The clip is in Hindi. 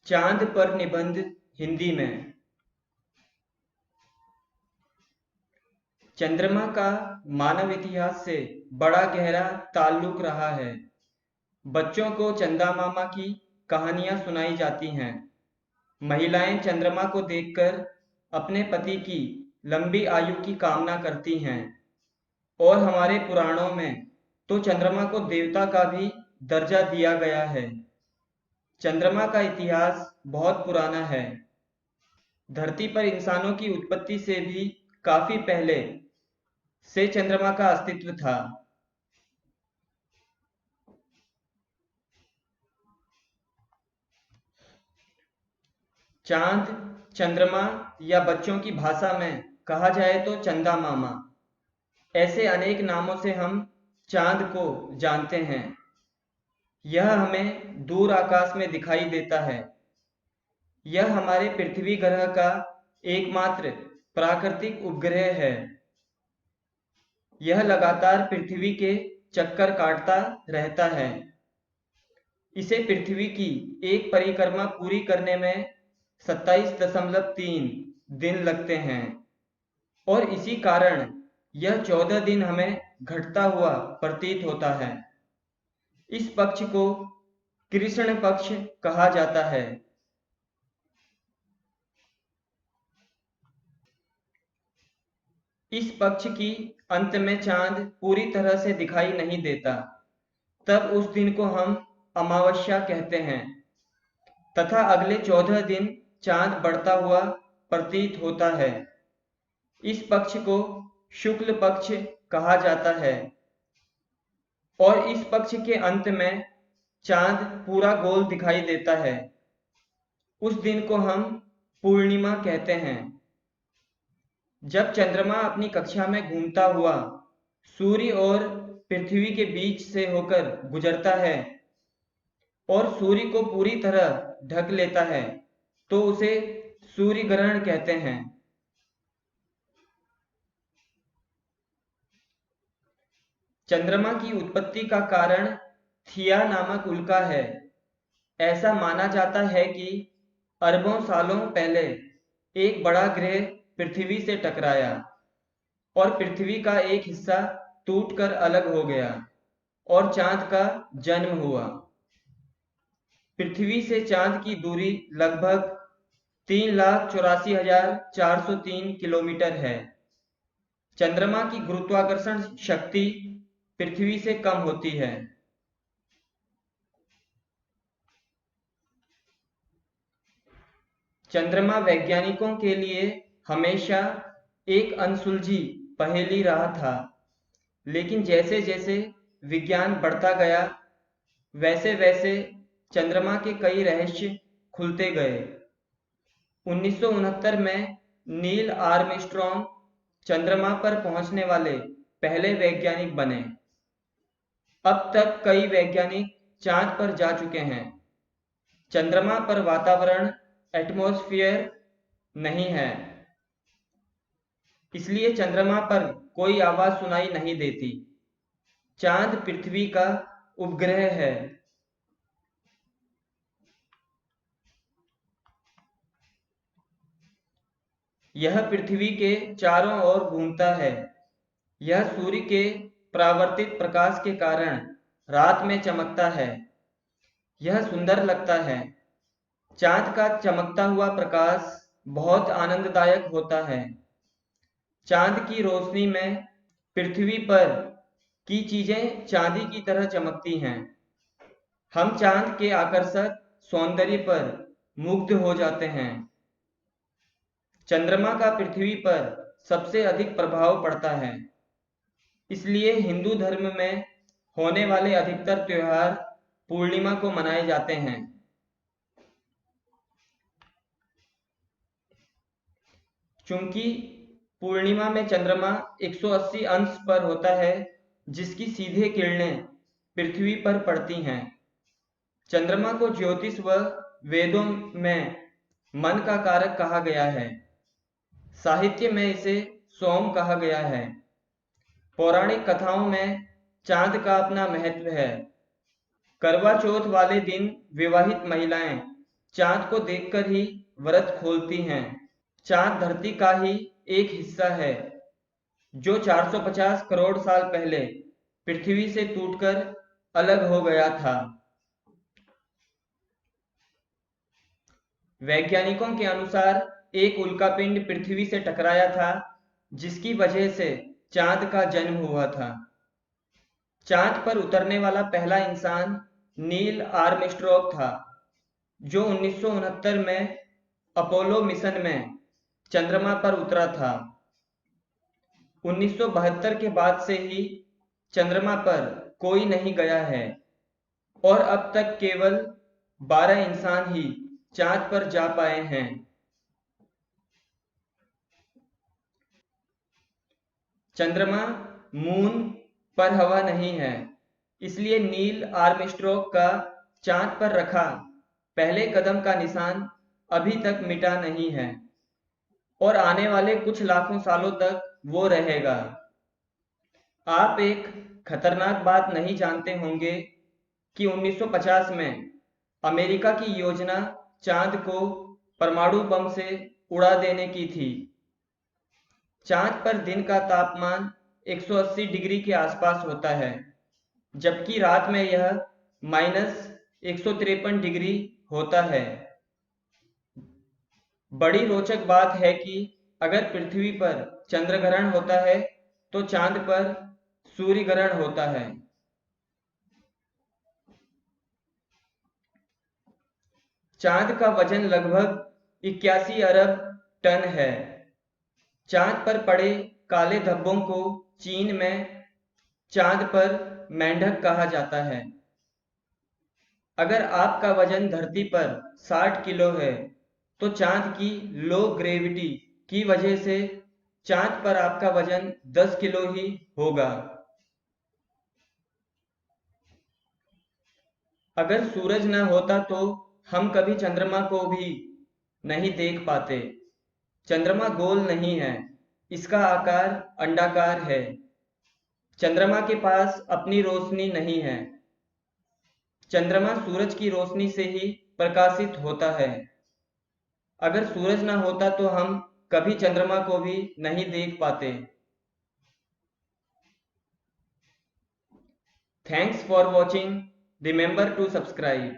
चांद पर निबंध हिंदी में। चंद्रमा का मानव इतिहास से बड़ा गहरा ताल्लुक रहा है। बच्चों को चंदा मामा की कहानियां सुनाई जाती हैं। महिलाएं चंद्रमा को देखकर अपने पति की लंबी आयु की कामना करती हैं। और हमारे पुराणों में तो चंद्रमा को देवता का भी दर्जा दिया गया है। चंद्रमा का इतिहास बहुत पुराना है। धरती पर इंसानों की उत्पत्ति से भी काफी पहले से चंद्रमा का अस्तित्व था। चांद, चंद्रमा या बच्चों की भाषा में कहा जाए तो चंदा मामा, ऐसे अनेक नामों से हम चांद को जानते हैं। यह हमें दूर आकाश में दिखाई देता है। यह हमारे पृथ्वी ग्रह का एकमात्र प्राकृतिक उपग्रह है। यह लगातार पृथ्वी के चक्कर काटता रहता है। इसे पृथ्वी की एक परिक्रमा पूरी करने में 27.3 दिन लगते हैं और इसी कारण यह 14 दिन हमें घटता हुआ प्रतीत होता है। इस पक्ष को कृष्ण पक्ष कहा जाता है। इस पक्ष की अंत में चांद पूरी तरह से दिखाई नहीं देता, तब उस दिन को हम अमावस्या कहते हैं तथा अगले 14 दिन चांद बढ़ता हुआ प्रतीत होता है। इस पक्ष को शुक्ल पक्ष कहा जाता है और इस पक्ष के अंत में चांद पूरा गोल दिखाई देता है। उस दिन को हम पूर्णिमा कहते हैं। जब चंद्रमा अपनी कक्षा में घूमता हुआ सूर्य और पृथ्वी के बीच से होकर गुजरता है और सूर्य को पूरी तरह ढक लेता है तो उसे सूर्य ग्रहण कहते हैं। चंद्रमा की उत्पत्ति का कारण थिया नामक उल्का है। ऐसा माना जाता है कि अरबों सालों पहले एक बड़ा ग्रह पृथ्वी से टकराया और पृथ्वी का एक हिस्सा टूटकर अलग हो गया और चांद का जन्म हुआ। पृथ्वी से चांद की दूरी लगभग 3,84,403 किलोमीटर है। चंद्रमा की गुरुत्वाकर्षण शक्ति पृथ्वी से कम होती है। चंद्रमा वैज्ञानिकों के लिए हमेशा एक अनसुलझी पहेली रहा था, लेकिन जैसे जैसे विज्ञान बढ़ता गया वैसे वैसे चंद्रमा के कई रहस्य खुलते गए। 1969 में नील आर्मस्ट्रॉन्ग चंद्रमा पर पहुंचने वाले पहले वैज्ञानिक बने। अब तक कई वैज्ञानिक चांद पर जा चुके हैं। चंद्रमा पर वातावरण एटमॉस्फेयर नहीं है, इसलिए चंद्रमा पर कोई आवाज सुनाई नहीं देती। चांद पृथ्वी का उपग्रह है। यह पृथ्वी के चारों ओर घूमता है। यह सूर्य के परावर्तित प्रकाश के कारण रात में चमकता है। यह सुंदर लगता है। चांद का चमकता हुआ प्रकाश बहुत आनंददायक होता है। चांद की रोशनी में पृथ्वी पर की चीजें चांदी की तरह चमकती हैं। हम चांद के आकर्षक सौंदर्य पर मुग्ध हो जाते हैं। चंद्रमा का पृथ्वी पर सबसे अधिक प्रभाव पड़ता है, इसलिए हिंदू धर्म में होने वाले अधिकतर त्योहार पूर्णिमा को मनाए जाते हैं। चूंकि पूर्णिमा में चंद्रमा 180 अंश पर होता है, जिसकी सीधे किरणें पृथ्वी पर पड़ती हैं। चंद्रमा को ज्योतिष व वेदों में मन का कारक कहा गया है। साहित्य में इसे सोम कहा गया है। पौराणिक कथाओं में चांद का अपना महत्व है। करवा चौथ वाले दिन विवाहित महिलाएं चांद को देखकर ही व्रत खोलती हैं। चांद धरती का ही एक हिस्सा है जो 450 करोड़ साल पहले पृथ्वी से टूटकर अलग हो गया था। वैज्ञानिकों के अनुसार एक उल्कापिंड पृथ्वी से टकराया था, जिसकी वजह से चांद का जन्म हुआ था। चांद पर उतरने वाला पहला इंसान नील आर्मस्ट्रॉन्ग था, जो 1969 में अपोलो मिशन में चंद्रमा पर उतरा था। 1972 के बाद से ही चंद्रमा पर कोई नहीं गया है और अब तक केवल 12 इंसान ही चांद पर जा पाए हैं। चंद्रमा मून पर हवा नहीं है, इसलिए नील आर्मस्ट्रॉन्ग का चांद पर रखा पहले कदम का निशान अभी तक मिटा नहीं है और आने वाले कुछ लाखों सालों तक वो रहेगा। आप एक खतरनाक बात नहीं जानते होंगे कि 1950 में अमेरिका की योजना चांद को परमाणु बम से उड़ा देने की थी। चांद पर दिन का तापमान 180 डिग्री के आसपास होता है, जबकि रात में यह -153 डिग्री होता है। बड़ी रोचक बात है कि अगर पृथ्वी पर चंद्र ग्रहण होता है तो चांद पर सूर्य ग्रहण होता है। चांद का वजन लगभग 81 अरब टन है। चांद पर पड़े काले धब्बों को चीन में चांद पर मेंढक कहा जाता है। अगर आपका वजन धरती पर 60 किलो है तो चांद की लो ग्रेविटी की वजह से चांद पर आपका वजन 10 किलो ही होगा। अगर सूरज न होता तो हम कभी चंद्रमा को भी नहीं देख पाते। चंद्रमा गोल नहीं है, इसका आकार अंडाकार है। चंद्रमा के पास अपनी रोशनी नहीं है। चंद्रमा सूरज की रोशनी से ही प्रकाशित होता है। अगर सूरज न होता तो हम कभी चंद्रमा को भी नहीं देख पाते। Thanks for watching. Remember to subscribe.